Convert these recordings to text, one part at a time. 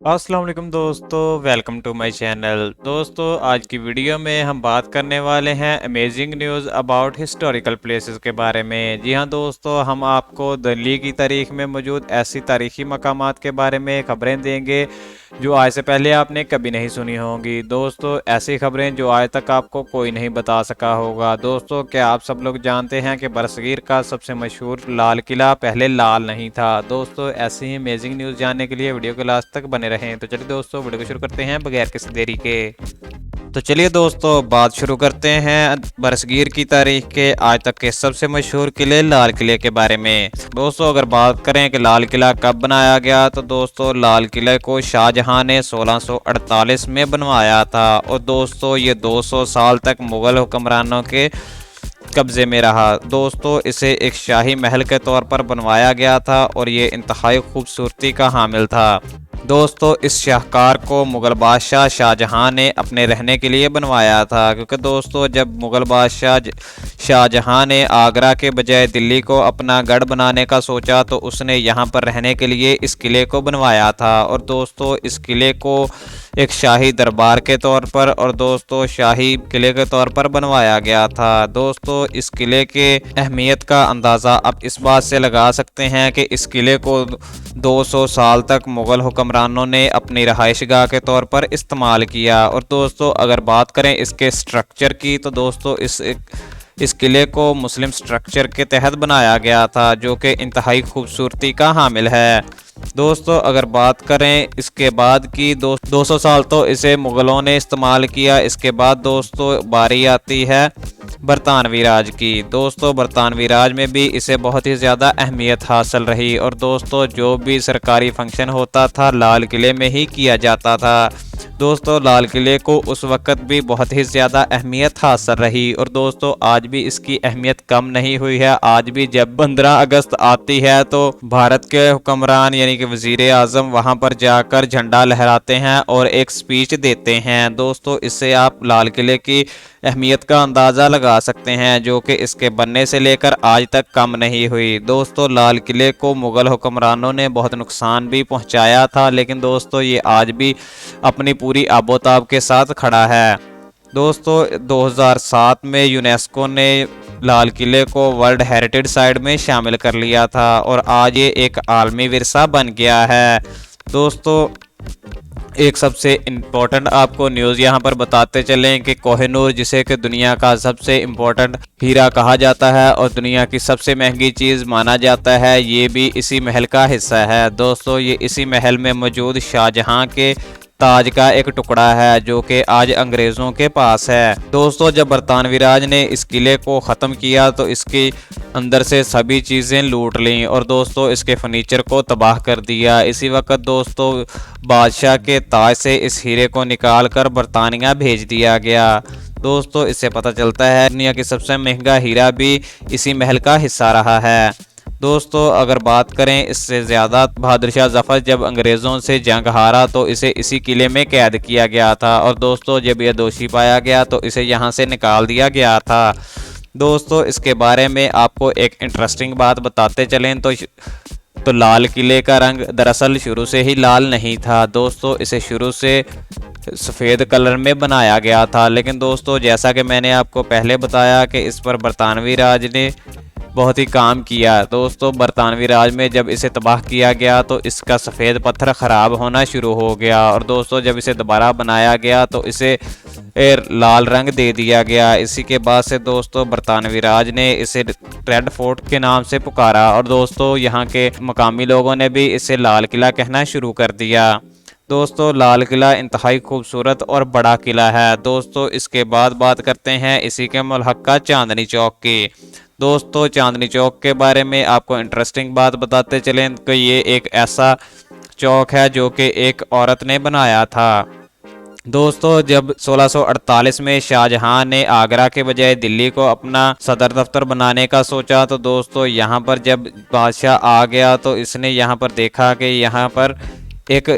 अस्सलाम वालेकुम दोस्तों, वेलकम टू माय चैनल। दोस्तों, आज की वीडियो में हम बात करने वाले हैं amazing news about historical places के बारे में। जी हाँ दोस्तों, हम आपको दिल्ली की तारीख में मौजूद ऐसी तारीखी मकामात के बारे में खबरें देंगे जो आज से पहले आपने कभी नहीं सुनी होंगी। दोस्तों, ऐसी खबरें जो आज तक आपको कोई नहीं बता सका होगा। दोस्तों, क्या आप सब लोग जानते हैं कि बरसगीर का सबसे मशहूर लाल किला पहले लाल नहीं था। दोस्तों, ऐसी ही अमेजिंग न्यूज़ जानने के लिए वीडियो को लास्ट तक बने रहें। तो चलिए दोस्तों, वीडियो को शुरू करते हैं बगैर किसी देरी के। तो चलिए दोस्तों, बात शुरू करते हैं बरसगीर की तारीख के आज तक के सबसे मशहूर किले लाल किले के बारे में। दोस्तों, अगर बात करें कि लाल किला कब बनाया गया, तो दोस्तों लाल किले को शाहजहां ने 1648 में बनवाया था और दोस्तों ये 200 साल तक मुगल हुक्मरानों के कब्जे में रहा। दोस्तों, इसे एक शाही महल के तौर पर बनवाया गया था और ये इंतहाई खूबसूरती का हामिल था। दोस्तों, इस शाहकार को मुग़ल बादशाह शाहजहां ने अपने रहने के लिए बनवाया था, क्योंकि दोस्तों जब मुग़ल बादशाह शाहजहां ने आगरा के बजाय दिल्ली को अपना गढ़ बनाने का सोचा तो उसने यहाँ पर रहने के लिए इस किले को बनवाया था। और दोस्तों इस किले को एक शाही दरबार के तौर पर और दोस्तों शाही किले के तौर पर बनवाया गया था। दोस्तों, इस किले के अहमियत का अंदाज़ा आप इस बात से लगा सकते हैं कि इस किले को 200 साल तक मुग़ल हुक्मरानों ने अपनी रहायशगाह के तौर पर इस्तेमाल किया। और दोस्तों अगर बात करें इसके स्ट्रक्चर की, तो दोस्तों इस किले को मुस्लिम स्ट्रक्चर के तहत बनाया गया था, जो कि इंतहाई खूबसूरती का हामिल है। दोस्तों, अगर बात करें इसके बाद की 200 साल तो इसे मुग़लों ने इस्तेमाल किया। इसके बाद दोस्तों बारी आती है बरतानवी राज की। दोस्तों, बरतानवी राज में भी इसे बहुत ही ज़्यादा अहमियत हासिल रही और दोस्तों जो भी सरकारी फंक्शन होता था लाल किले में ही किया जाता था। दोस्तों, लाल किले को उस वक़्त भी बहुत ही ज़्यादा अहमियत हासिल रही और दोस्तों आज भी इसकी अहमियत कम नहीं हुई है। आज भी जब 15 अगस्त आती है तो भारत के हुक्मरान यानी कि वज़ीर आज़म वहाँ पर जाकर झंडा लहराते हैं और एक स्पीच देते हैं। दोस्तों, इससे आप लाल किले की अहमियत का अंदाज़ा लगा सकते हैं, जो कि इसके बनने से लेकर आज तक कम नहीं हुई। दोस्तों, लाल किले को मुग़ल हुक्मरानों ने बहुत नुकसान भी पहुंचाया था, लेकिन दोस्तों ये आज भी अपनी पूरी आबोताब के साथ खड़ा है। दोस्तों, 2007 में यूनेस्को ने लाल किले को वर्ल्ड हेरिटेज साइट में शामिल कर लिया था और आज ये एक आलमी विरसा बन गया है। दोस्तों, एक सबसे इम्पोर्टेंट आपको न्यूज़ यहाँ पर बताते चलें कि कोहिनूर, जिसे कि दुनिया का सबसे इम्पोर्टेंट हीरा कहा जाता है और दुनिया की सबसे महंगी चीज़ माना जाता है, ये भी इसी महल का हिस्सा है। दोस्तों, ये इसी महल में मौजूद शाहजहां के ताज का एक टुकड़ा है, जो कि आज अंग्रेज़ों के पास है। दोस्तों, जब बरतानवी राज ने इस किले को ख़त्म किया तो इसके अंदर से सभी चीज़ें लूट लीं और दोस्तों इसके फर्नीचर को तबाह कर दिया। इसी वक्त दोस्तों बादशाह के ताज से इस हीरे को निकाल कर बरतानिया भेज दिया गया। दोस्तों, इससे पता चलता है दुनिया की सबसे महंगा हीरा भी इसी महल का हिस्सा रहा है। दोस्तों, अगर बात करें इससे ज़्यादा, बहादुर शाह जफ़र जब अंग्रेज़ों से जंग हारा तो इसे इसी किले में कैद किया गया था और दोस्तों जब यह दोषी पाया गया तो इसे यहाँ से निकाल दिया गया था। दोस्तों, इसके बारे में आपको एक इंटरेस्टिंग बात बताते चलें तो लाल किले का रंग दरअसल शुरू से ही लाल नहीं था। दोस्तों, इसे शुरू से सफ़ेद कलर में बनाया गया था, लेकिन दोस्तों जैसा कि मैंने आपको पहले बताया कि इस पर बरतानवी राज ने बहुत ही काम किया। दोस्तों, बरतानवी राज में जब इसे तबाह किया गया तो इसका सफ़ेद पत्थर ख़राब होना शुरू हो गया और दोस्तों जब इसे दोबारा बनाया गया तो इसे लाल रंग दे दिया गया। इसी के बाद से दोस्तों बरतानवी राज ने इसे रेड फोर्ट के नाम से पुकारा और दोस्तों यहाँ के मकामी लोगों ने भी इसे लाल किला कहना शुरू कर दिया। दोस्तों, लाल किला इंतहाई खूबसूरत और बड़ा किला है। दोस्तों, इसके बाद बात करते हैं इसी के मुल्हक़ा चांदनी चौक की। दोस्तों, चांदनी चौक के बारे में आपको इंटरेस्टिंग बात बताते चलें कि ये एक ऐसा चौक है जो कि एक औरत ने बनाया था। दोस्तों, जब 1648 में शाहजहां ने आगरा के बजाय दिल्ली को अपना सदर दफ्तर बनाने का सोचा तो दोस्तों यहाँ पर जब बादशाह आ गया तो इसने यहाँ पर देखा कि यहाँ पर एक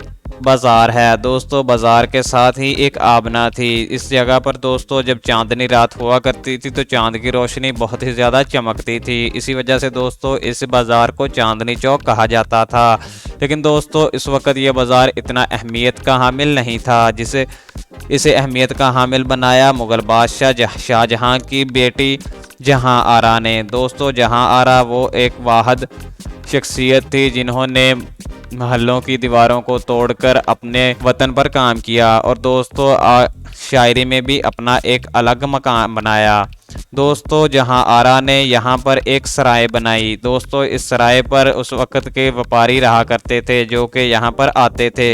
बाजार है। दोस्तों बाजार के साथ ही एक आबना थी। इस जगह पर दोस्तों जब चांदनी रात हुआ करती थी तो चांद की रोशनी बहुत ही ज़्यादा चमकती थी। इसी वजह से दोस्तों इस बाज़ार को चांदनी चौक कहा जाता था। लेकिन दोस्तों इस वक्त ये बाज़ार इतना अहमियत का हामिल नहीं था, जिसे इसे अहमियत का हामिल बनाया मुग़ल बादशाह शाहजहां की बेटी जहां आरा ने। दोस्तों जहां आरा वो एक वाहिद शख्सियत थी जिन्होंने महलों की दीवारों को तोड़कर अपने वतन पर काम किया और दोस्तों शायरी में भी अपना एक अलग मकाम बनाया। दोस्तों जहां आरा ने यहाँ पर एक सराय बनाई। दोस्तों इस सराय पर उस वक़्त के व्यापारी रहा करते थे जो कि यहाँ पर आते थे।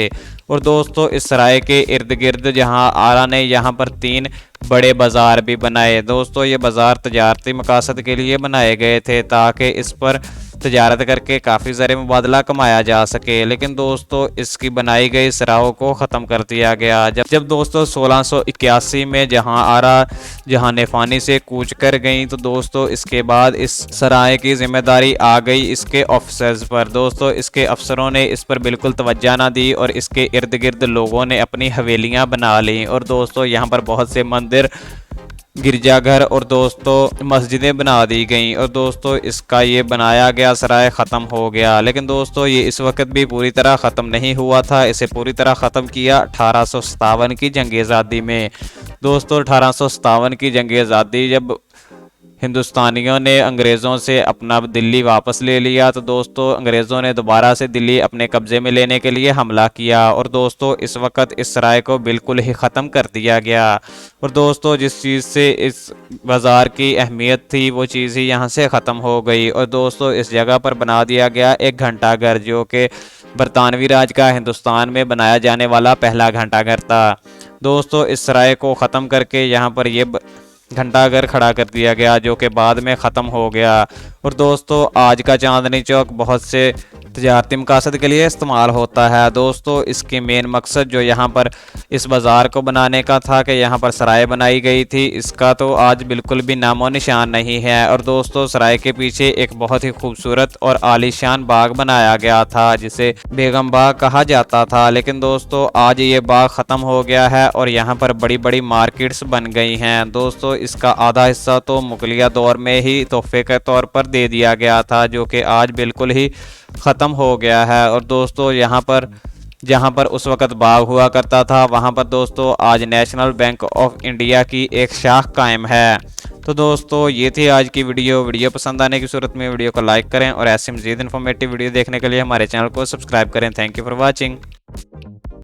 और दोस्तों इस सराय के इर्द गिर्द जहां आरा ने यहाँ पर 3 बड़े बाज़ार भी बनाए। दोस्तों ये बाज़ार तजारती मकासद के लिए बनाए गए थे ताकि इस पर तजारत करके काफ़ी ज़र मुबादला कमाया जा सके। लेकिन दोस्तों इसकी बनाई गई सराहों को ख़त्म कर दिया गया जब दोस्तों 1681 में जहां आरा जहां फ़ानी से कूच कर गई तो दोस्तों इसके बाद इस सराय की जिम्मेदारी आ गई इसके ऑफिसर्स पर। दोस्तों इसके अफसरों ने इस पर बिल्कुल तवज्जो ना दी और इसके इर्द गिर्द लोगों ने अपनी हवेलियां बना ली। और दोस्तों यहाँ पर बहुत से मंदिर, गिरजाघर और दोस्तों मस्जिदें बना दी गईं। और दोस्तों इसका ये बनाया गया सराय ख़त्म हो गया। लेकिन दोस्तों ये इस वक्त भी पूरी तरह ख़त्म नहीं हुआ था। इसे पूरी तरह ख़त्म किया 1857 की जंग आज़ादी में। दोस्तों 1857 की जंग आज़ादी जब हिंदुस्तानियों ने अंग्रेज़ों से अपना दिल्ली वापस ले लिया तो दोस्तों अंग्रेज़ों ने दोबारा से दिल्ली अपने कब्ज़े में लेने के लिए हमला किया। और दोस्तों इस वक्त इस सराय को बिल्कुल ही ख़त्म कर दिया गया। और दोस्तों जिस चीज़ से इस बाज़ार की अहमियत थी वो चीज़ ही यहाँ से ख़त्म हो गई। और दोस्तों इस जगह पर बना दिया गया एक घंटाघर जो कि बरतानवी राज का हिंदुस्तान में बनाया जाने वाला पहला घंटाघर था। दोस्तों इस सराय को ख़त्म करके यहाँ पर ये घंटाघर खड़ा कर दिया गया जो कि बाद में ख़त्म हो गया। और दोस्तों आज का चांदनी चौक बहुत से तजारती मकासद के लिए इस्तेमाल होता है। दोस्तों इसके मेन मकसद जो यहाँ पर इस बाज़ार को बनाने का था कि यहाँ पर सराय बनाई गई थी, इसका तो आज बिल्कुल भी नामो निशान नहीं है। और दोस्तों सराय के पीछे एक बहुत ही खूबसूरत और आलीशान बाग बनाया गया था जिसे बेगम बाग कहा जाता था। लेकिन दोस्तों आज ये बाग ख़त्म हो गया है और यहाँ पर बड़ी बड़ी मार्केट्स बन गई हैं। दोस्तों इसका आधा हिस्सा तो मुगलिया दौर में ही तोहफे के तौर पर दे दिया गया था जो कि आज बिल्कुल ही ख़त्म हो गया है। और दोस्तों यहाँ पर जहाँ पर उस वक़्त बाग हुआ करता था वहाँ पर दोस्तों आज नेशनल बैंक ऑफ इंडिया की एक शाख कायम है। तो दोस्तों ये थी आज की वीडियो पसंद आने की सूरत में वीडियो को लाइक करें और ऐसे मज़ीद इन्फॉर्मेटिव वीडियो देखने के लिए हमारे चैनल को सब्सक्राइब करें। Thank you for watching.